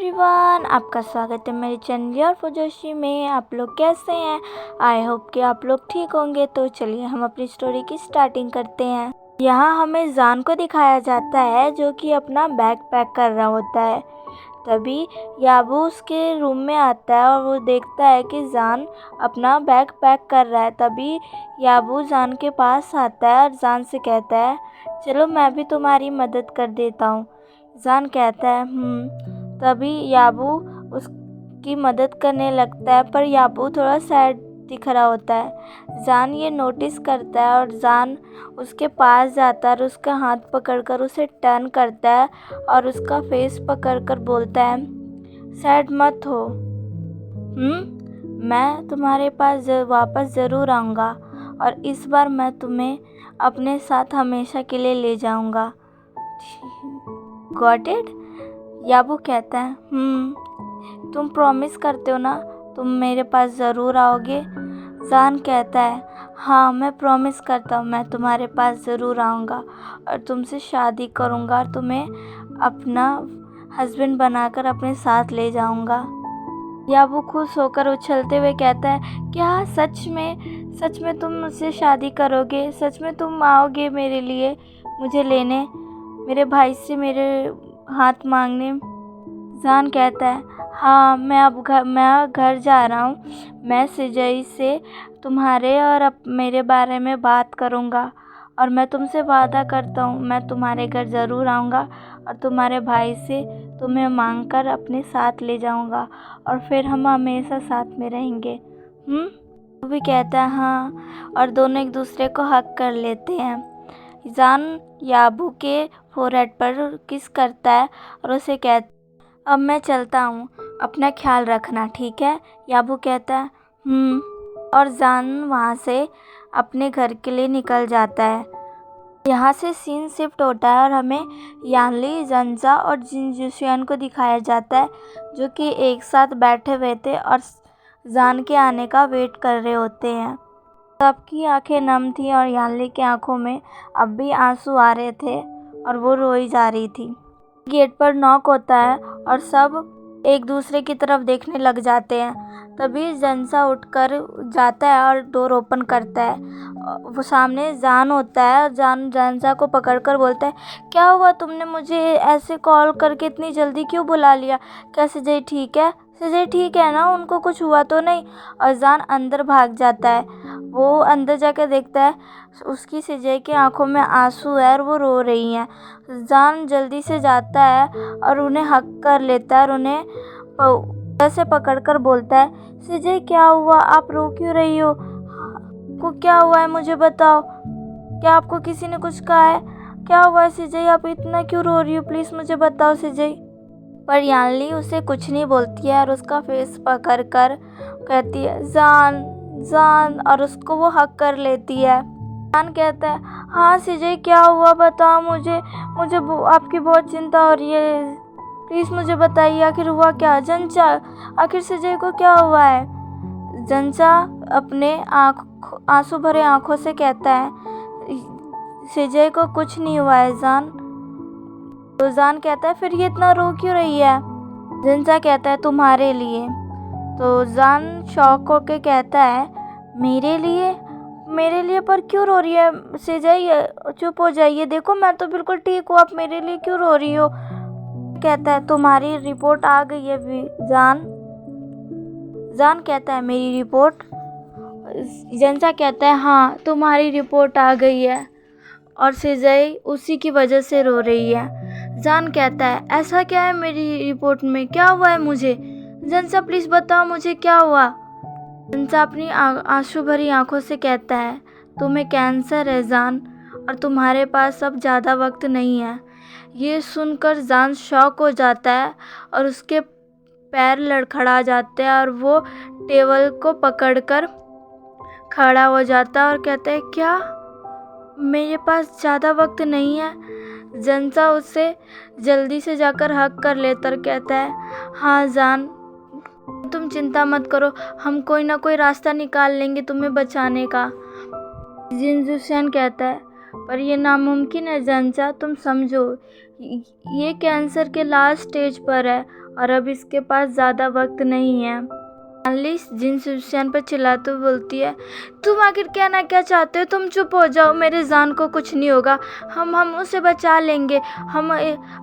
Everyone, आपका स्वागत है मेरे चैनल और फुजोशी में। आप लोग कैसे हैं? आई होप कि आप लोग ठीक होंगे। तो चलिए हम अपनी स्टोरी की स्टार्टिंग करते हैं। यहाँ हमें जान को दिखाया जाता है जो कि अपना बैग पैक कर रहा होता है। तभी याबू उसके रूम में आता है और वो देखता है कि जान अपना बैग पैक कर रहा है। तभी याबू जान के पास आता है और जान से कहता है, चलो मैं भी तुम्हारी मदद कर देता हूँ। जान कहता है तभी याबू उसकी मदद करने लगता है, पर याबू थोड़ा सैड दिख रहा होता है। जान ये नोटिस करता है और जान उसके पास जाता है और उसका हाथ पकड़कर उसे टर्न करता है और उसका फेस पकड़कर बोलता है, सैड मत हो, मैं तुम्हारे पास वापस ज़रूर आऊँगा और इस बार मैं तुम्हें अपने साथ हमेशा के लिए ले जाऊँगा। Got it? याबू कहता है, तुम प्रॉमिस करते हो ना, तुम मेरे पास ज़रूर आओगे? जान कहता है, हाँ मैं प्रॉमिस करता हूँ, मैं तुम्हारे पास ज़रूर आऊँगा और तुमसे शादी करूँगा और तुम्हें अपना हस्बैंड बनाकर अपने साथ ले जाऊँगा। याबू खुश होकर उछलते हुए कहता है, क्या सच में तुम मुझसे शादी करोगे? सच में तुम आओगे मेरे लिए मुझे लेने, मेरे भाई से मेरे हाथ मांगने? जान कहता है, हाँ मैं घर जा रहा हूँ। मैं सिजई से तुम्हारे और मेरे बारे में बात करूँगा और मैं तुमसे वादा करता हूँ मैं तुम्हारे घर ज़रूर आऊँगा और तुम्हारे भाई से तुम्हें मांग कर अपने साथ ले जाऊँगा और फिर हम हमेशा साथ में रहेंगे। वो भी कहता है हाँ, और दोनों एक दूसरे को हक कर लेते हैं। जान याबू के फोरहेड पर किस करता है और उसे कहता है, अब मैं चलता हूँ, अपना ख्याल रखना, ठीक है? याबू कहता है और जान वहाँ से अपने घर के लिए निकल जाता है। यहाँ से सीन शिफ्ट होता है और हमें यानली, जंजा और जिनजुशियन को दिखाया जाता है जो कि एक साथ बैठे हुए थे और जान के आने का वेट कर रहे होते हैं। सबकी आंखें नम थी और यानली की आंखों में अब भी आंसू आ रहे थे और वो रोई जा रही थी। गेट पर नॉक होता है और सब एक दूसरे की तरफ देखने लग जाते हैं। तभी जंसा उठकर जाता है और डोर ओपन करता है। वो सामने जान होता है। जान जंसा को पकड़कर बोलता है, क्या हुआ, तुमने मुझे ऐसे कॉल करके इतनी जल्दी क्यों बुला लिया? क्या सिजई ठीक है? सिजई ठीक है ना, उनको कुछ हुआ तो नहीं? और जान अंदर भाग जाता है। वो अंदर जाकर देखता है उसकी सिजई की आंखों में आंसू है और वो रो रही हैं। जान जल्दी से जाता है और उन्हें हक कर लेता है और उन्हें से पकड़कर बोलता है, सिजई क्या हुआ, आप रो क्यों रही हो? को क्या हुआ है मुझे बताओ, क्या आपको किसी ने कुछ कहा है? क्या हुआ है सिजई, आप इतना क्यों रो रही हो? प्लीज़ मुझे बताओ सिजई। पर यानली उसे कुछ नहीं बोलती है और उसका फेस पकड़ कर कहती है, जान, और उसको वो हक कर लेती है। जान कहता है, हाँ सिजई क्या हुआ, बताओ मुझे आपकी बहुत चिंता हो रही है, प्लीज़ मुझे बताइए आखिर हुआ क्या? जंचा, आखिर सिजई को क्या हुआ है? जंचा अपने आंसू भरे आंखों से कहता है, सिजई को कुछ नहीं हुआ है जान। तो जान कहता है, फिर ये इतना रो क्यों रही है? जंचा कहता है, तुम्हारे लिए। तो जान शॉक होकर कहता है, मेरे लिए पर क्यों रो रही है सिजई? चुप हो जाइए, देखो मैं तो बिल्कुल ठीक हूँ, आप मेरे लिए क्यों रो रही हो? कहता है, तुम्हारी रिपोर्ट आ गई है जान कहता है, मेरी रिपोर्ट? जंसा कहता है, हाँ तुम्हारी रिपोर्ट आ गई है और सिजई उसी की वजह से रो रही है। जान कहता है, ऐसा क्या है मेरी रिपोर्ट में, क्या हुआ है मुझे? जंसा प्लीज़ बताओ मुझे क्या हुआ? जंसा अपनी आंसू भरी आंखों से कहता है, तुम्हें कैंसर है जान और तुम्हारे पास अब ज़्यादा वक्त नहीं है। ये सुनकर जान शॉक हो जाता है और उसके पैर लड़खड़ा जाते हैं और वो टेबल को पकड़कर खड़ा हो जाता है और कहता है, क्या मेरे पास ज़्यादा वक्त नहीं है? जंसा उससे जल्दी से जाकर हक कर लेता और कहता है, हाँ जान तुम चिंता मत करो, हम कोई ना कोई रास्ता निकाल लेंगे तुम्हें बचाने का। जिनजुशियन कहता है, पर यह नामुमकिन है जंचा, तुम समझो ये कैंसर के लास्ट स्टेज पर है और अब इसके पास ज़्यादा वक्त नहीं है। जानली जिन सुफियान पर चिल्लाते हुए बोलती है, तुम आखिर क्या ना क्या चाहते हो? तुम चुप हो जाओ, मेरे जान को कुछ नहीं होगा, हम उसे बचा लेंगे, हम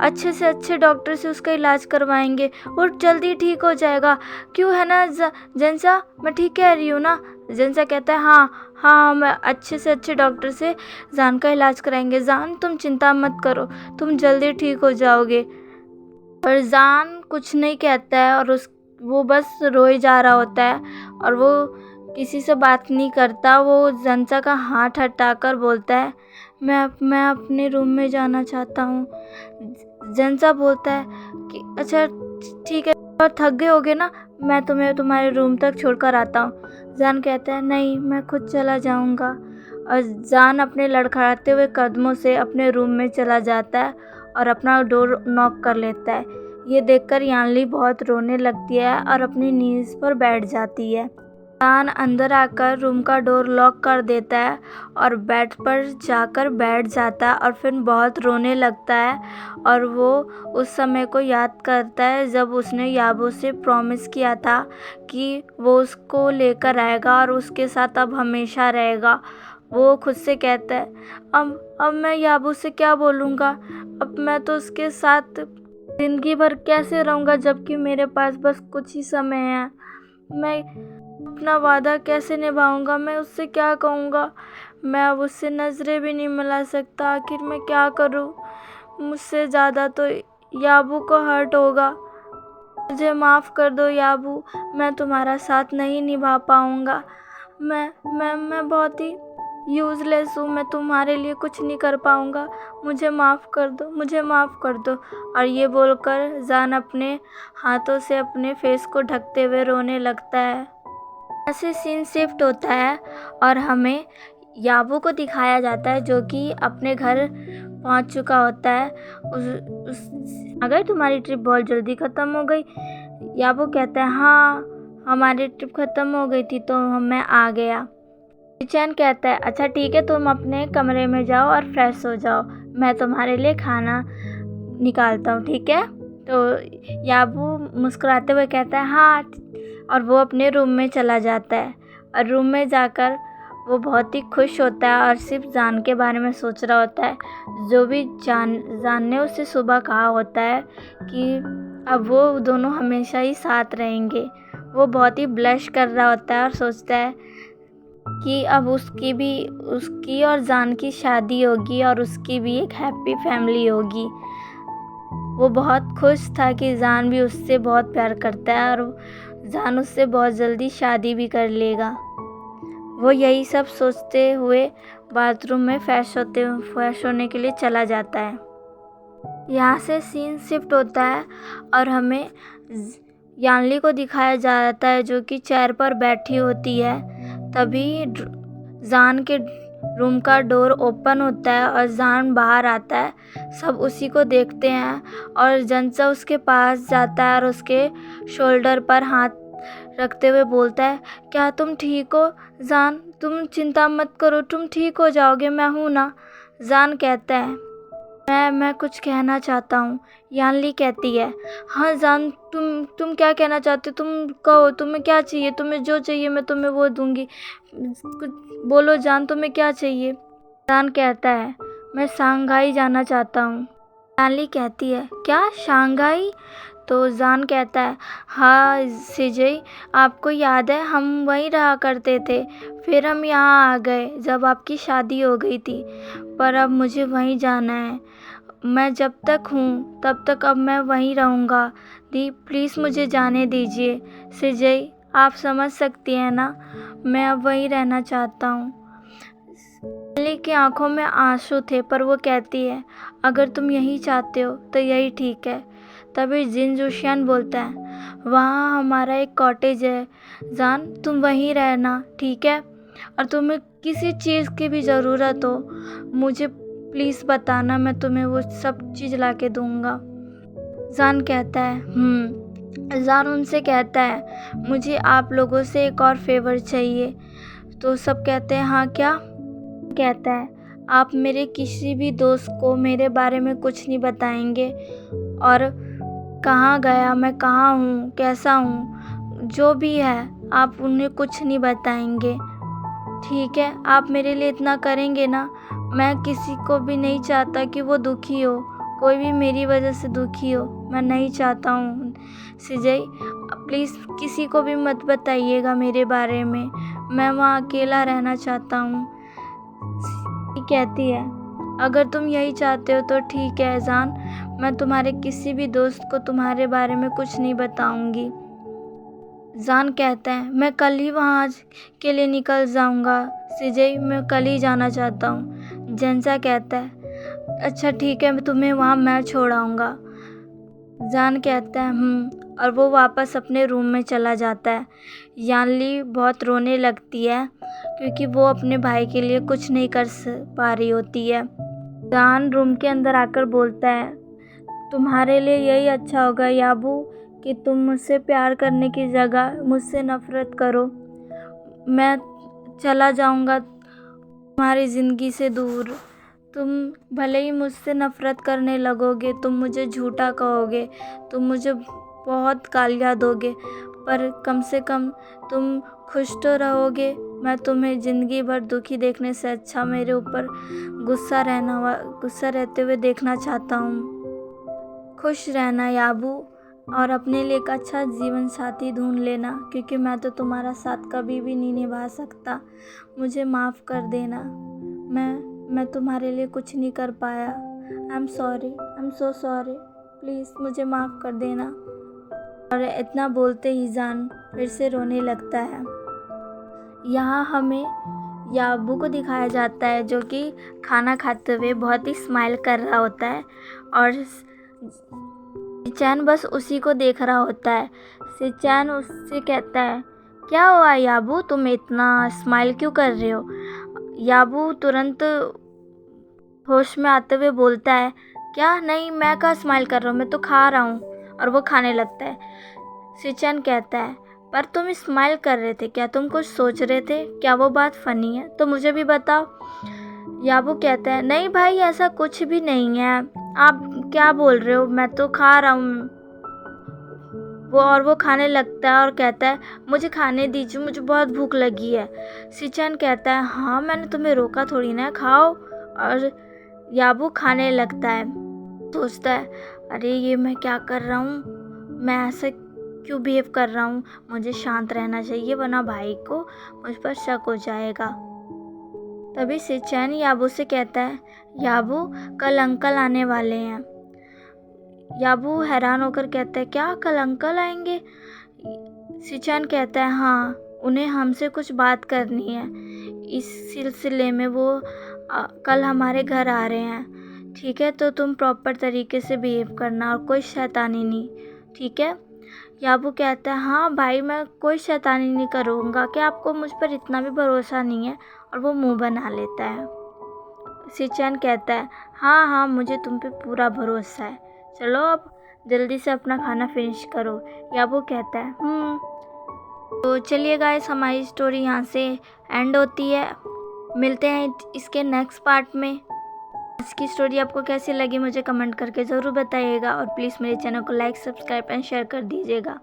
अच्छे से अच्छे डॉक्टर से उसका इलाज करवाएंगे, वो जल्दी ठीक हो जाएगा। क्यों है ना जनसा, मैं ठीक कह रही हूँ ना? जनसा कहता है, हाँ हाँ, हम अच्छे से अच्छे डॉक्टर से जान का इलाज कराएंगे। जान तुम चिंता मत करो, तुम जल्दी ठीक हो जाओगे। और जान कुछ नहीं कहता है और वो बस रोए जा रहा होता है और वो किसी से बात नहीं करता। वो जनसा का हाथ हटाकर बोलता है, मैं अपने रूम में जाना चाहता हूँ। जनसा बोलता है कि अच्छा ठीक है, और थक गए होगे ना, मैं तुम्हें तुम्हारे रूम तक छोड़कर आता हूँ। जान कहता है, नहीं, मैं खुद चला जाऊँगा। और जान अपने लड़खड़ाते हुए कदमों से अपने रूम में चला जाता है और अपना डोर नॉक कर लेता है। ये देखकर यानली बहुत रोने लगती है और अपनी नीज़ पर बैठ जाती है। जान अंदर आकर रूम का डोर लॉक कर देता है और बेड पर जाकर बैठ जाता है और फिर बहुत रोने लगता है। और वो उस समय को याद करता है जब उसने याबो से प्रॉमिस किया था कि वो उसको लेकर आएगा और उसके साथ अब हमेशा रहेगा। वो खुद से कहता है, अब मैं याबो से क्या बोलूँगा? अब मैं तो उसके साथ ज़िंदगी भर कैसे रहूँगा जबकि मेरे पास बस कुछ ही समय है। मैं अपना वादा कैसे निभाऊँगा? मैं उससे क्या कहूँगा? मैं अब उससे नज़रें भी नहीं मिला सकता। आखिर मैं क्या करूँ? मुझसे ज़्यादा तो याबू को हर्ट होगा। मुझे माफ़ कर दो याबू, मैं तुम्हारा साथ नहीं निभा पाऊँगा। मैं बहुत ही यूज़लेस हूँ, मैं तुम्हारे लिए कुछ नहीं कर पाऊँगा। मुझे माफ़ कर दो, मुझे माफ़ कर दो। और ये बोलकर जान अपने हाथों से अपने फेस को ढकते हुए रोने लगता है। ऐसे सीन शिफ्ट होता है और हमें याबू को दिखाया जाता है जो कि अपने घर पहुंच चुका होता है। अगर तुम्हारी ट्रिप बहुत जल्दी ख़त्म हो गई, याबू कहता है, हाँ हमारी ट्रिप ख़त्म हो गई थी तो मैं आ गया। चैन कहता है, अच्छा ठीक है, तुम अपने कमरे में जाओ और फ्रेश हो जाओ, मैं तुम्हारे लिए खाना निकालता हूँ, ठीक है? तो याबू मुस्कुराते हुए कहता है, हाँ। और वो अपने रूम में चला जाता है और रूम में जाकर वो बहुत ही खुश होता है और सिर्फ जान के बारे में सोच रहा होता है, जो भी जान ने उससे सुबह कहा होता है कि अब वो दोनों हमेशा ही साथ रहेंगे। वो बहुत ही ब्लश कर रहा होता है और सोचता है कि अब उसकी और जान की शादी होगी और उसकी भी एक हैप्पी फैमिली होगी। वो बहुत खुश था कि जान भी उससे बहुत प्यार करता है और जान उससे बहुत जल्दी शादी भी कर लेगा। वो यही सब सोचते हुए बाथरूम में फ्रेश होने के लिए चला जाता है। यहाँ से सीन शिफ्ट होता है और हमें यानली को दिखाया जाता है जो कि चेयर पर बैठी होती है। तभी जान के रूम का डोर ओपन होता है और जान बाहर आता है। सब उसी को देखते हैं और जनसा उसके पास जाता है और उसके शोल्डर पर हाथ रखते हुए बोलता है, क्या तुम ठीक हो जान? तुम चिंता मत करो, तुम ठीक हो जाओगे, मैं हूँ ना। जान कहता है, मैं कुछ कहना चाहता हूँ। यानली कहती है, हाँ जान, तुम क्या कहना चाहते हो? तुम कहो, तुम्हें क्या चाहिए? तुम्हें जो चाहिए मैं तुम्हें वो दूंगी। कुछ बोलो जान, तुम्हें क्या चाहिए? जान कहता है, मैं शंघाई जाना चाहता हूँ। यानली कहती है, क्या शंघाई? तो जान कहता है, हाँ सिजई, आपको याद है हम वहीं रहा करते थे, फिर हम यहाँ आ गए जब आपकी शादी हो गई थी, पर अब मुझे वहीं जाना है। मैं जब तक हूँ तब तक अब मैं वहीं रहूँगा। दी प्लीज़ मुझे जाने दीजिए। सिजई, आप समझ सकती हैं ना, मैं अब वहीं रहना चाहता हूँ। यानली की आंखों में आंसू थे पर वो कहती है, अगर तुम यही चाहते हो तो यही ठीक है। तभी जिन जुशियान बोलता है, वहाँ हमारा एक कॉटेज है जान, तुम वहीं रहना, ठीक है? और तुम्हें किसी चीज़ की भी ज़रूरत हो मुझे प्लीज़ बताना, मैं तुम्हें वो सब चीज़ ला के दूँगा। जान कहता है जान उनसे कहता है, मुझे आप लोगों से एक और फेवर चाहिए। तो सब कहते हैं, हाँ क्या? कहता है, आप मेरे किसी भी दोस्त को मेरे बारे में कुछ नहीं बताएंगे और कहाँ गया, मैं कहाँ हूँ, कैसा हूँ, जो भी है आप उन्हें कुछ नहीं बताएंगे, ठीक है? आप मेरे लिए इतना करेंगे ना, मैं किसी को भी नहीं चाहता कि वो दुखी हो, कोई भी मेरी वजह से दुखी हो, मैं नहीं चाहता हूँ। सिजय प्लीज़ किसी को भी मत बताइएगा मेरे बारे में, मैं वहाँ अकेला रहना चाहता हूँ। कहती है अगर तुम यही चाहते हो तो ठीक है एजान, मैं तुम्हारे किसी भी दोस्त को तुम्हारे बारे में कुछ नहीं बताऊंगी। जान कहता है मैं कल ही वहाँ के लिए निकल जाऊंगा सिजय, मैं कल ही जाना चाहता हूँ। जेंसा कहता है अच्छा ठीक है, तुम्हें वहाँ मैं छोड़ आऊँगा। जान कहता है और वो वापस अपने रूम में चला जाता है। यानली बहुत रोने लगती है क्योंकि वो अपने भाई के लिए कुछ नहीं कर पा रही होती है। जान रूम के अंदर आकर बोलता है तुम्हारे लिए यही अच्छा होगा याबू कि तुम मुझसे प्यार करने की जगह मुझसे नफ़रत करो। मैं चला जाऊंगा तुम्हारी ज़िंदगी से दूर, तुम भले ही मुझसे नफ़रत करने लगोगे, तुम मुझे झूठा कहोगे, तुम मुझे बहुत गालियाँ दोगे, पर कम से कम तुम खुश तो रहोगे। मैं तुम्हें ज़िंदगी भर दुखी देखने से अच्छा मेरे ऊपर गुस्सा रहते हुए देखना चाहता हूँ। खुश रहना याबू और अपने लिए एक अच्छा जीवन साथी ढूंढ लेना, क्योंकि मैं तो तुम्हारा साथ कभी भी नहीं निभा सकता। मुझे माफ़ कर देना, मैं तुम्हारे लिए कुछ नहीं कर पाया। I am so sorry, please मुझे माफ़ कर देना। और इतना बोलते ही जान फिर से रोने लगता है। यहाँ हमें याबू को दिखाया जाता है जो कि खाना खाते हुए बहुत ही स्माइल कर रहा होता है और सिचैन बस उसी को देख रहा होता है। सिचैन उससे कहता है क्या हुआ याबू, तुम इतना स्माइल क्यों कर रहे हो? याबू तुरंत होश में आते हुए बोलता है क्या नहीं, मैं कहाँ स्माइल कर रहा हूँ, मैं तो खा रहा हूँ। और वो खाने लगता है। सिचैन कहता है पर तुम स्माइल कर रहे थे, क्या तुम कुछ सोच रहे थे? क्या वो बात फ़नी है तो मुझे भी बताओ। याबू कहता है नहीं भाई ऐसा कुछ भी नहीं है, आप क्या बोल रहे हो, मैं तो खा रहा हूँ। वो खाने लगता है और कहता है मुझे खाने दीजिए, मुझे बहुत भूख लगी है। सिचैन कहता है हाँ मैंने तुम्हें रोका थोड़ी ना, खाओ। और याबू खाने लगता है, सोचता है अरे ये मैं क्या कर रहा हूँ, मैं ऐसा क्यों बिहेव कर रहा हूँ, मुझे शांत रहना चाहिए वरना भाई को मुझ पर शक हो जाएगा। तभी सिचैन याबू से कहता है याबू कल अंकल आने वाले हैं। याबू हैरान होकर कहता है क्या कल अंकल आएंगे? सिचैन कहता है हाँ, उन्हें हमसे कुछ बात करनी है, इस सिलसिले में वो कल हमारे घर आ रहे हैं। ठीक है तो तुम प्रॉपर तरीके से बिहेव करना और कोई शैतानी नहीं, ठीक है? याबू कहता है हाँ भाई मैं कोई शैतानी नहीं करूँगा, क्या आपको मुझ पर इतना भी भरोसा नहीं है? और वो मुंह बना लेता है। सिचैन कहता है हाँ मुझे तुम पे पूरा भरोसा है, चलो अब जल्दी से अपना खाना फिनिश करो। याबू कहता है तो चलिए गाइस हमारी स्टोरी यहाँ से एंड होती है। मिलते हैं इसके नेक्स्ट पार्ट में। इसकी स्टोरी आपको कैसी लगी मुझे कमेंट करके ज़रूर बताइएगा और प्लीज़ मेरे चैनल को लाइक, सब्सक्राइब एंड शेयर कर दीजिएगा।